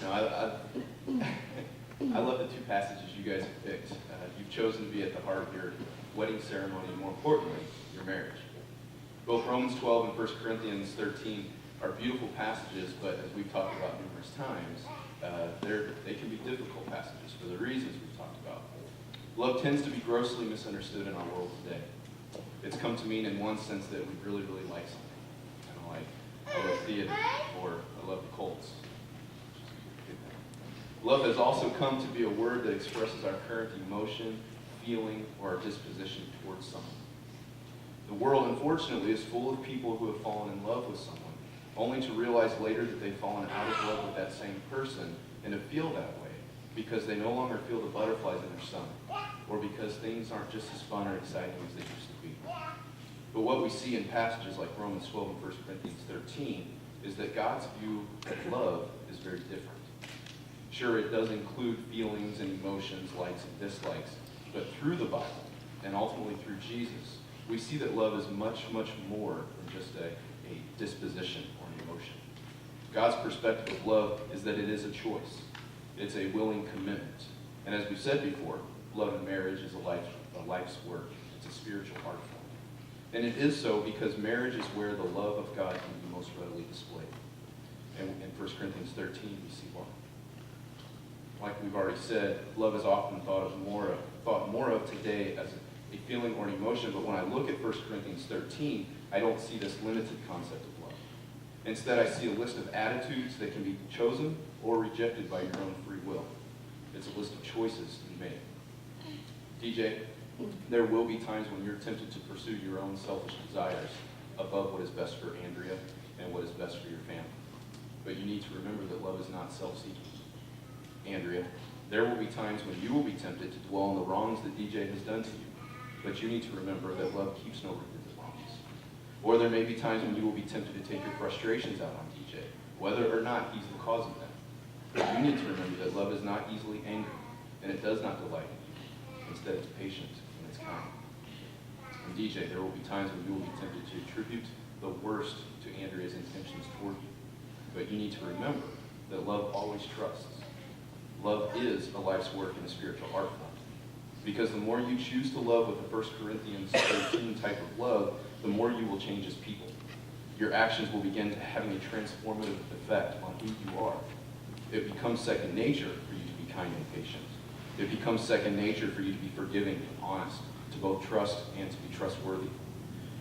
No, I love the two passages you guys have picked. You've chosen to be at the heart of your wedding ceremony, and more importantly, your marriage. Both Romans 12 and 1 Corinthians 13 are beautiful passages, but as we've talked about numerous times, they can be difficult passages for the reasons we've talked about. Love tends to be grossly misunderstood in our world today. It's come to mean in one sense that we really, really like something. Kind of like, I love theater, or I love the Colts. Love has also come to be a word that expresses our current emotion, feeling, or our disposition towards someone. The world, unfortunately, is full of people who have fallen in love with someone, only to realize later that they've fallen out of love with that same person and to feel that way because they no longer feel the butterflies in their stomach, or because things aren't just as fun or exciting as they used to be. But what we see in passages like Romans 12 and 1 Corinthians 13 is that God's view of love is very different. Sure, it does include feelings and emotions, likes and dislikes, but through the Bible, and ultimately through Jesus, we see that love is much, much more than just a disposition or an emotion. God's perspective of love is that it is a choice. It's a willing commitment. And as we said before, love in marriage is a life's work. It's a spiritual art form. And it is so because marriage is where the love of God can be most readily displayed. And in 1 Corinthians 13, we see why. Like we've already said, love is often thought more of today as a feeling or an emotion, but when I look at 1 Corinthians 13, I don't see this limited concept of love. Instead, I see a list of attitudes that can be chosen or rejected by your own free will. It's a list of choices to be made. DJ, there will be times when you're tempted to pursue your own selfish desires above what is best for Andrea and what is best for your family. But you need to remember that love is not self-seeking. Andrea, there will be times when you will be tempted to dwell on the wrongs that DJ has done to you, but you need to remember that love keeps no record of wrongs. Or there may be times when you will be tempted to take your frustrations out on DJ, whether or not he's the cause of them. But you need to remember that love is not easily angered, and it does not delight in you. Instead, it's patient and it's kind. And DJ, there will be times when you will be tempted to attribute the worst to Andrea's intentions toward you. But you need to remember that love always trusts. Love is a life's work in a spiritual art form. Because the more you choose to love with the 1 Corinthians 13 type of love, the more you will change as people. Your actions will begin having a transformative effect on who you are. It becomes second nature for you to be kind and patient. It becomes second nature for you to be forgiving and honest, to both trust and to be trustworthy.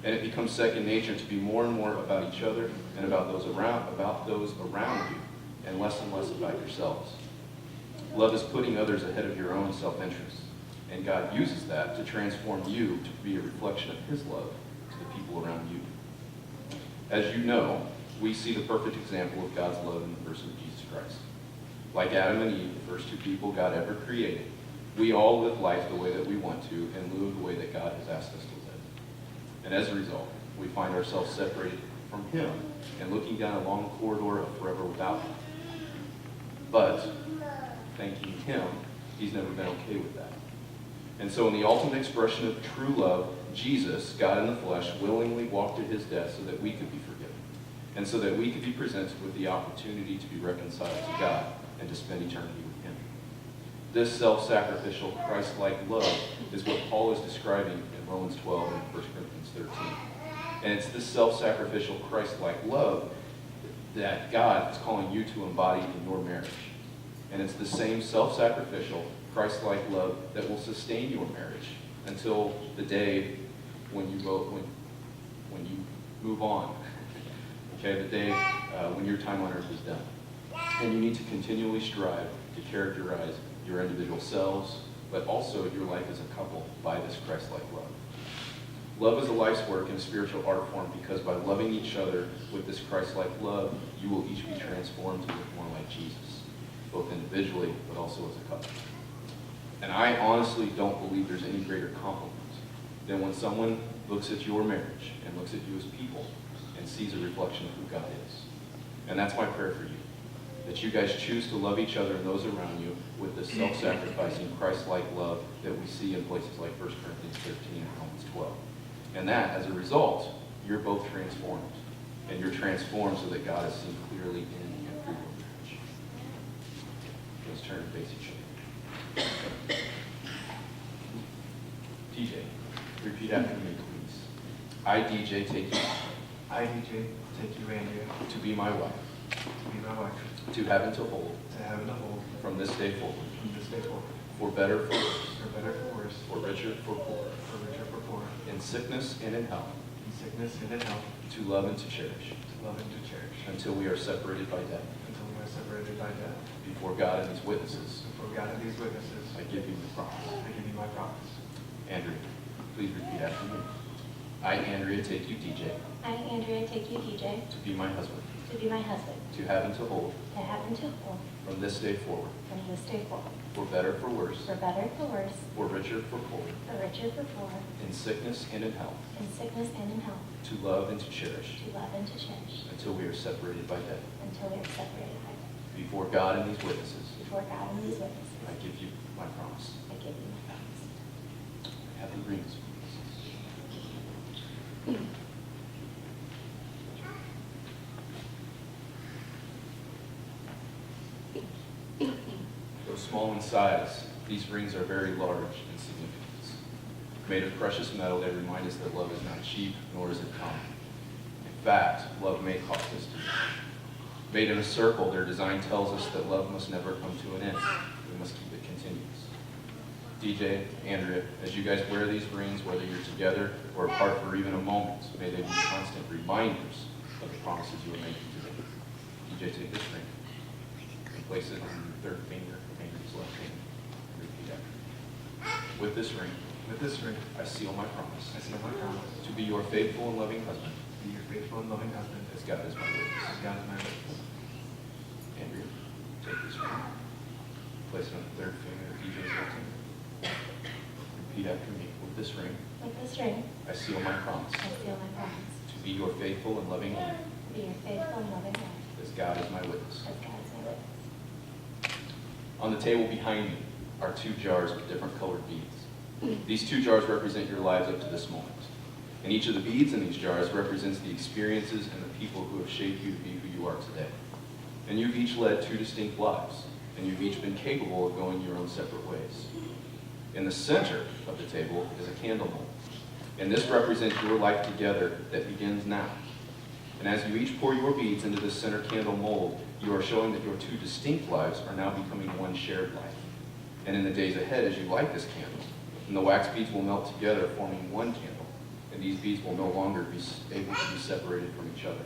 And it becomes second nature to be more and more about each other and about those around you, and less about yourselves. Love is putting others ahead of your own self-interest. And God uses that to transform you to be a reflection of His love to the people around you. As you know, we see the perfect example of God's love in the person of Jesus Christ. Like Adam and Eve, the first two people God ever created, we all live life the way that we want to and live the way that God has asked us to live. And as a result, we find ourselves separated from Him and looking down a long corridor of forever without Him. But thanking Him, He's never been okay with that. And so in the ultimate expression of true love, Jesus, God in the flesh, willingly walked to His death so that we could be forgiven, and so that we could be presented with the opportunity to be reconciled to God and to spend eternity with Him. This self-sacrificial, Christ-like love is what Paul is describing in Romans 12 and 1 Corinthians 13. And it's this self-sacrificial, Christ-like love that God is calling you to embody in your marriage. And it's the same self-sacrificial, Christ-like love that will sustain your marriage until the day when you move on. Okay, the day when your time on earth is done. And you need to continually strive to characterize your individual selves, but also your life as a couple by this Christ-like love. Love is a life's work in a spiritual art form because by loving each other with this Christ-like love, you will each be transformed to look more like Jesus, both individually, but also as a couple. And I honestly don't believe there's any greater compliment than when someone looks at your marriage and looks at you as people and sees a reflection of who God is. And that's my prayer for you, that you guys choose to love each other and those around you with this self-sacrificing, Christ-like love that we see in places like 1 Corinthians 13 and Romans 12. And that, as a result, you're both transformed. And you're transformed so that God is seen clearly in and through your marriage. families turn and face each other. DJ, repeat after me, please. I, DJ, take you. I, DJ, take you, Andrea, To be my wife. to be my wife, To have and to hold. to have and to hold, From this day forward. from this day forward, For better, for worse. for better, for worse, For richer, for poorer. for richer, for poorer, In sickness and in health. in sickness and in health, To love and to cherish. to love and to cherish, Until we are separated by death. until we are separated by death. Before God and his witnesses, Before God and these witnesses, I give you the promise. I give you my promise. Andrea, please repeat after me. I, Andrea, take you, DJ, I, Andrea, take you, DJ, to be my husband. to be my husband, To have and to hold. to have and to hold, From this day forward. from this day forward, For better, for worse. for better, for worse, For richer, for poorer. for richer, for poorer, In sickness and in health. in sickness and in health, To love and to cherish. to love and to cherish, Until we are separated by death. until we are separated by death. Before God and these witnesses, Before God and these witnesses, I give you my promise. I give you my promise. Have the rings. Though small in size, these rings are very large in significance. Made of precious metal, they remind us that love is not cheap, nor is it common. In fact, love may cost us dear. Made in a circle, their design tells us that love must never come to an end. We must keep it continuous. DJ, Andrea, as you guys wear these rings, whether you're together or apart for even a moment, may they be constant reminders of the promises you are making today. DJ, take this ring and place it on your third finger, Andrea's left hand. Repeat after me. With this ring, With this ring, I seal my promise I seal my promise to be your faithful and loving husband, to be your faithful and loving husband, as God is my witness. as God is my witness. Andrea, take this ring, place it on the third finger of DJ's left hand. Repeat after me. With this ring, With this ring, I seal my promise I seal my promise, to be your faithful and loving wife, to be your faithful and loving wife, as God is my witness. as God is my witness. On the table behind me are 2 jars with different colored beads. These 2 jars represent your lives up to this moment. And each of the beads in these jars represents the experiences and the people who have shaped you to be who you are today. And you've each led 2 distinct lives, and you've each been capable of going your own separate ways. In the center of the table is a candle mold, and this represents your life together that begins now. And as you each pour your beads into this center candle mold, you are showing that your 2 distinct lives are now becoming one shared life. And in the days ahead, as you light this candle, and the wax beads will melt together, forming one candle, and these beads will no longer be able to be separated from each other.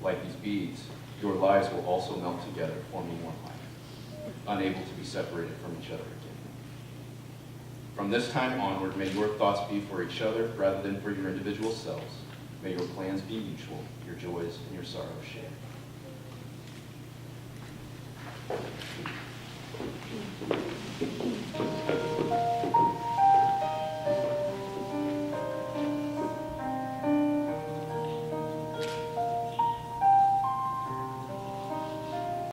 Like these beads, your lives will also melt together, forming one life, unable to be separated from each other again. From this time onward, may your thoughts be for each other rather than for your individual selves. May your plans be mutual, your joys and your sorrows shared.